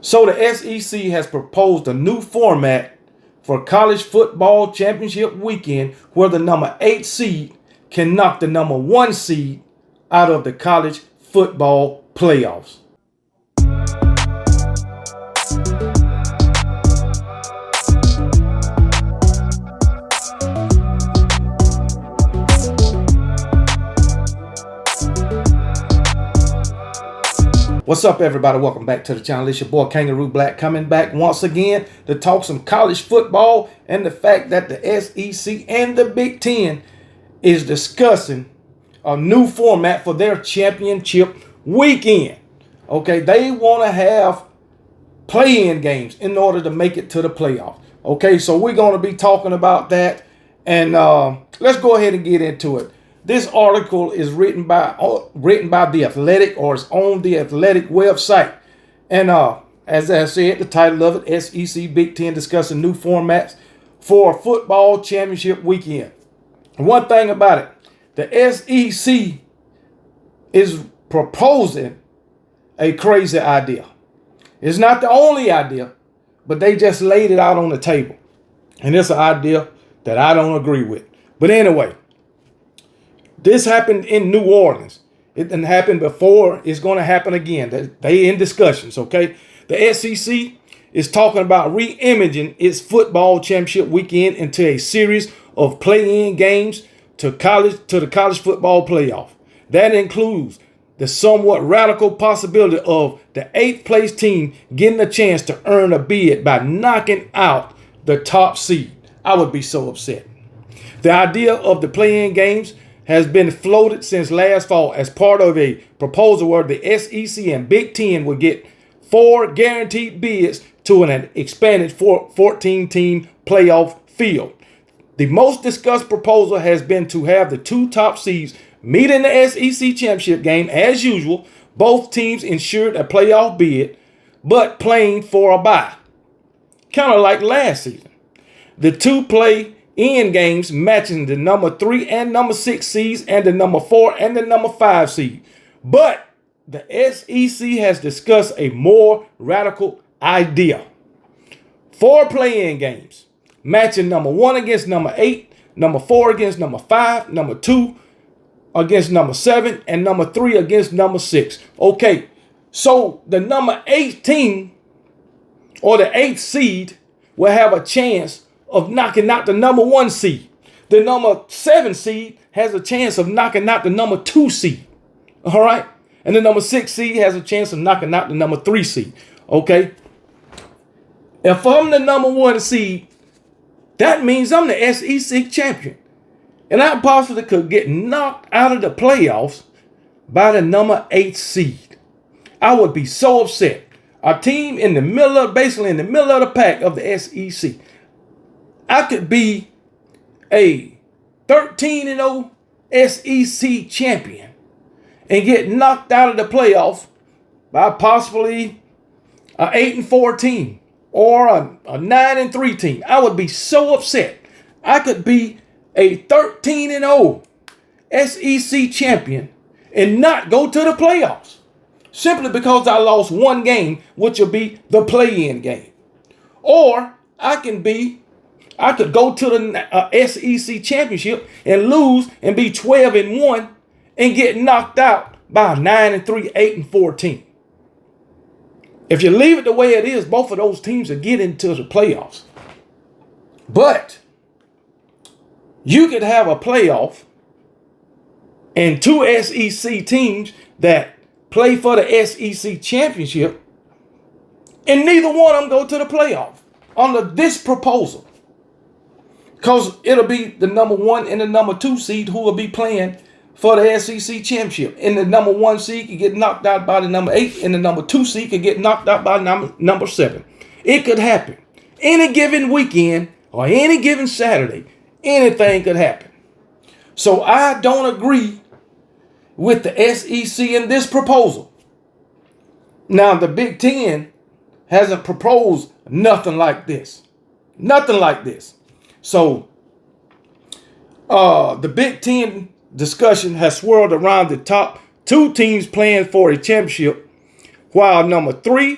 So the SEC has proposed a new format for college football championship weekend where the number 8 seed can knock the number 1 seed out of the college football playoffs. What's up, everybody? Welcome back to the channel. It's your boy Kangaroo Black coming back once again to talk some college football and the fact that the SEC and the Big Ten is discussing a new format for their championship weekend. Okay, they want to have play-in games in order to make it to the playoffs. Okay, so we're going to be talking about that, and let's go ahead and get into it. This article is written by The Athletic, or it's on The Athletic website. And as I said, the title of it, SEC Big Ten discussing new formats for football championship weekend. One thing about it, the SEC is proposing a crazy idea. It's not the only idea, but they just laid it out on the table. And it's an idea that I don't agree with. But anyway, this happened in New Orleans. It didn't happen before. It's going to happen again. They in discussions, okay? The SEC is talking about re-imaging its football championship weekend into a series of play-in games to the college football playoff. That includes the somewhat radical possibility of the 8th place team getting a chance to earn a bid by knocking out the top seed. I would be so upset. The idea of the play-in games has been floated since last fall as part of a proposal where the SEC and Big Ten would get 4 guaranteed bids to an expanded 14-team playoff field. The most discussed proposal has been to have the 2 top seeds meet in the SEC championship game as usual, both teams ensured a playoff bid, but playing for a bye. Kind of like last season. The 2 play-in games matching the number 3 and number 6 seeds and the number 4 and the number 5 seed. But the SEC has discussed a more radical idea. 4 play-in games matching number 1 against number 8, number 4 against number 5, number 2 against number 7, and number 3 against number 6. Okay, so the number 18 or the 8th seed will have a chance of knocking out the number 1 seed. The number 7 seed has a chance of knocking out the number 2 seed. All right? And the number 6 seed has a chance of knocking out the number 3 seed. Okay? If I'm the number 1 seed, that means I'm the SEC champion. And I possibly could get knocked out of the playoffs by the number 8 seed. I would be so upset. A team in the middle of, basically in the middle of the pack of the SEC. I could be a 13-0 SEC champion and get knocked out of the playoffs by possibly an 8-4 team or a 9-3 team. I would be so upset. I could be a 13-0 SEC champion and not go to the playoffs simply because I lost 1 game, which will be the play-in game. Or I could go to the SEC championship and lose and be 12-1 and get knocked out by a 9-3, 8-4 team. If you leave it the way it is, both of those teams will get into the playoffs. But you could have a playoff and 2 SEC teams that play for the SEC championship, and neither one of them go to the playoff under this proposal. Because it'll be the number 1 and the number 2 seed who will be playing for the SEC championship. And the number 1 seed could get knocked out by the number 8, and the number 2 seed could get knocked out by number 7. It could happen. Any given weekend or any given Saturday, anything could happen. So I don't agree with the SEC in this proposal. Now, the Big Ten hasn't proposed nothing like this. Nothing like this. So, the Big Ten discussion has swirled around the top 2 teams playing for a championship, while number 3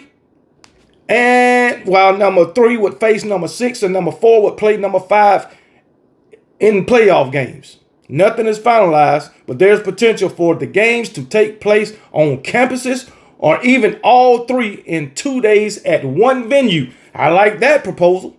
And while number 3 would face number 6 and number 4 would play number 5 in playoff games. Nothing is finalized, but there's potential for the games to take place on campuses or even all 3 in 2 days at one venue. I like that proposal.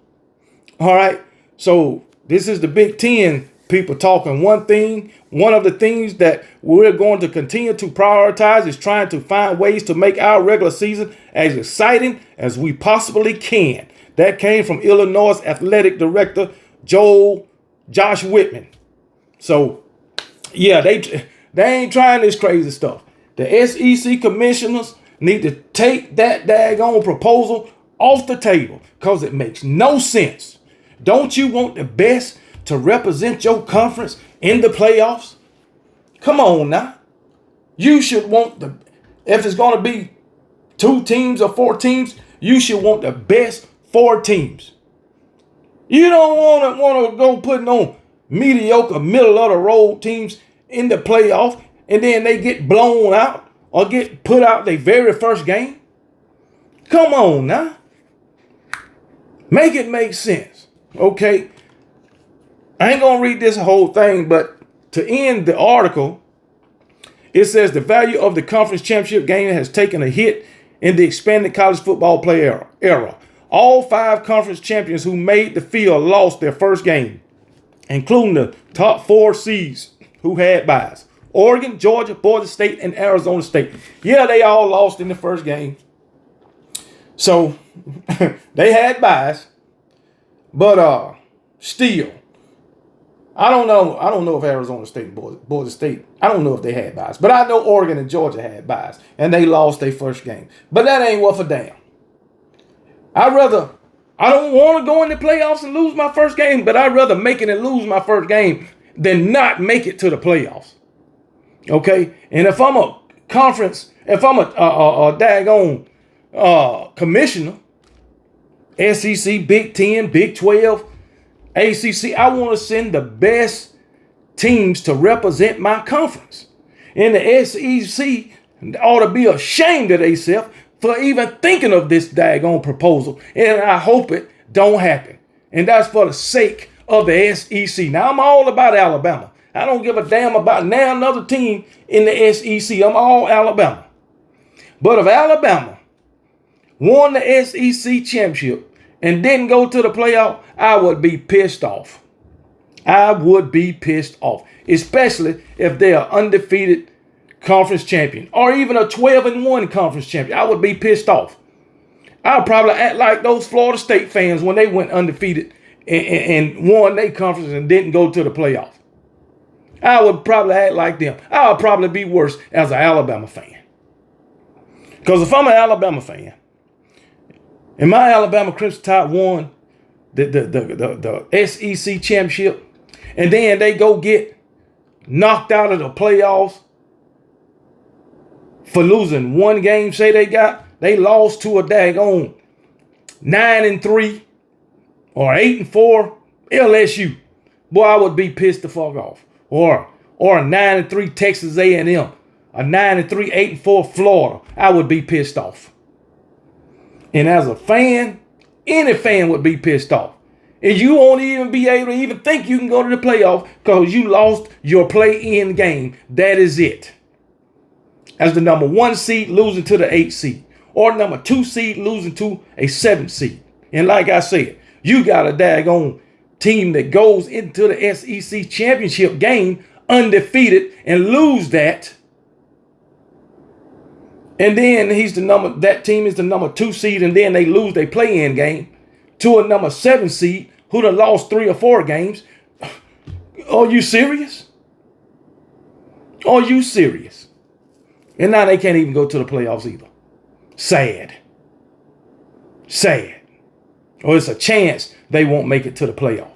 All right. So this is the Big Ten people talking one thing. One of the things that we're going to continue to prioritize is trying to find ways to make our regular season as exciting as we possibly can. That came from Illinois Athletic Director Josh Whitman. So, yeah, they ain't trying this crazy stuff. The SEC commissioners need to take that daggone proposal off the table because it makes no sense. Don't you want the best to represent your conference in the playoffs? Come on now. You should want if it's going to be 2 teams or 4 teams, you should want the best 4 teams. You don't want to go putting on mediocre, middle of the road teams in the playoff and then they get blown out or get put out their very first game. Come on now. Make it make sense. Okay. I ain't going to read this whole thing, but to end the article, it says the value of the conference championship game has taken a hit in the expanded college football play era. All 5 conference champions who made the field lost their first game, including the top 4 seeds who had byes. Oregon, Georgia, Boise State, and Arizona State. Yeah, they all lost in the first game. So they had byes. But still, I don't know if Arizona State and Boise State, I don't know if they had byes. But I know Oregon and Georgia had byes. And they lost their first game. But that ain't worth a damn. I don't want to go in the playoffs and lose my first game, but I'd rather make it and lose my first game than not make it to the playoffs. Okay? And if I'm a conference, if I'm a daggone commissioner, SEC, Big 10, Big 12, ACC, I want to send the best teams to represent my conference. And the SEC ought to be ashamed of themselves for even thinking of this daggone proposal. And I hope it don't happen. And that's for the sake of the SEC. Now, I'm all about Alabama. I don't give a damn about now another team in the SEC. I'm all Alabama. But if Alabama won the SEC championship and didn't go to the playoff, I would be pissed off. I would be pissed off, especially if they are undefeated conference champion or even a 12-1 conference champion. I would be pissed off. I'd probably act like those Florida State fans when they went undefeated and won their conference and didn't go to the playoff. I would probably act like them. I would probably be worse as an Alabama fan. Because if I'm an Alabama fan and my Alabama Crimson Tide won the SEC championship and then they go get knocked out of the playoffs for losing one game, say they lost to a daggone 9-3 or 8-4 LSU. Boy, I would be pissed the fuck off. Or a 9-3 Texas A&M, a 9-3, 8-4 Florida. I would be pissed off. And as a fan, any fan would be pissed off. And you won't even be able to even think you can go to the playoff because you lost your play-in game. That is it. As the number 1 seed losing to the 8 seed. Or number 2 seed losing to a 7 seed. And like I said, you got a daggone team that goes into the SEC championship game undefeated and lose that. And then that team is the number 2 seed and then they lose their play-in game to a number 7 seed who done lost 3 or 4 games. Are you serious? Are you serious? And now they can't even go to the playoffs either. Sad. Or it's a chance they won't make it to the playoff.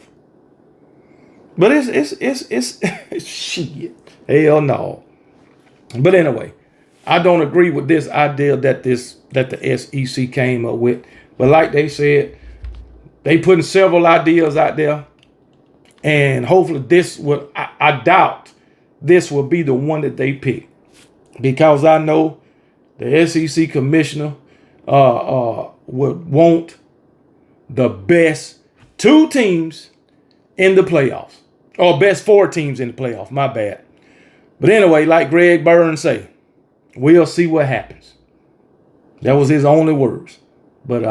But it's shit. Hell no. But anyway, I don't agree with this idea that the SEC came up with. But like they said, they putting several ideas out there. And hopefully I doubt this will be the one that they pick. Because I know the SEC commissioner would want the best 2 teams in the playoffs, or best 4 teams in the playoffs. My bad. But anyway, like Greg Burns say, we'll see what happens. That was his only words. But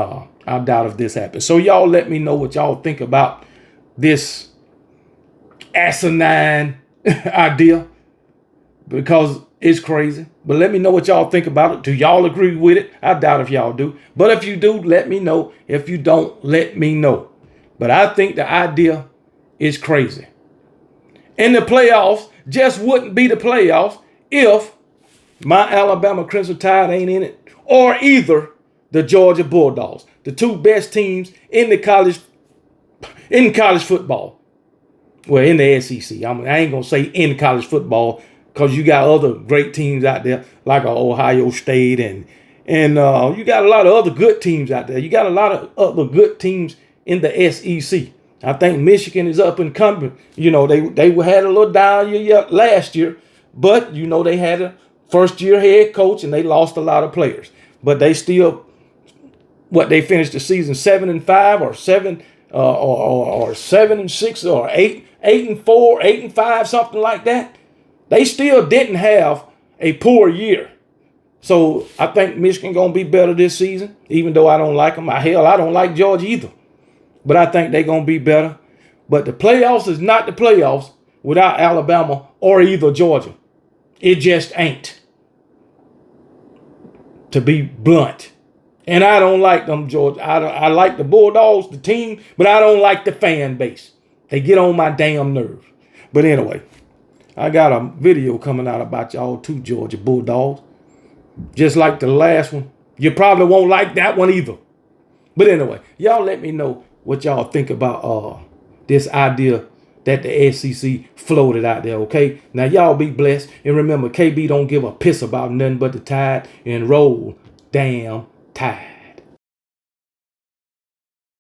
I doubt if this happens. So y'all let me know what y'all think about this asinine idea, because it's crazy. But let me know what y'all think about it. Do y'all agree with it? I doubt if y'all do. But if you do, let me know. If you don't, let me know. But I think the idea is crazy. And the playoffs just wouldn't be the playoffs if my Alabama Crimson Tide ain't in it, or either the Georgia Bulldogs, the 2 best teams in the college football. Well, in the SEC. I ain't gonna say in college football, because you got other great teams out there like Ohio State, and you got a lot of other good teams out there. You got a lot of other good teams in the SEC. I think Michigan is up and coming. You know, they had a little down year last year, but you know they had a first-year head coach and they lost a lot of players. But they still, they finished the season 7-5 or 7 or 7-6 or 8-4, 8-5, something like that. They still didn't have a poor year. So I think Michigan gonna be better this season, even though I don't like them. Hell, I don't like Georgia either. But I think they're going to be better. But the playoffs is not the playoffs without Alabama or either Georgia. It just ain't. To be blunt. And I don't like them, Georgia. I like the Bulldogs, the team, but I don't like the fan base. They get on my damn nerves. But anyway, I got a video coming out about y'all 2 Georgia Bulldogs. Just like the last one. You probably won't like that one either. But anyway, y'all let me know what y'all think about this idea that the SEC floated out there, okay? Now, y'all be blessed. And remember, KB don't give a piss about nothing but the Tide, and roll damn Tide.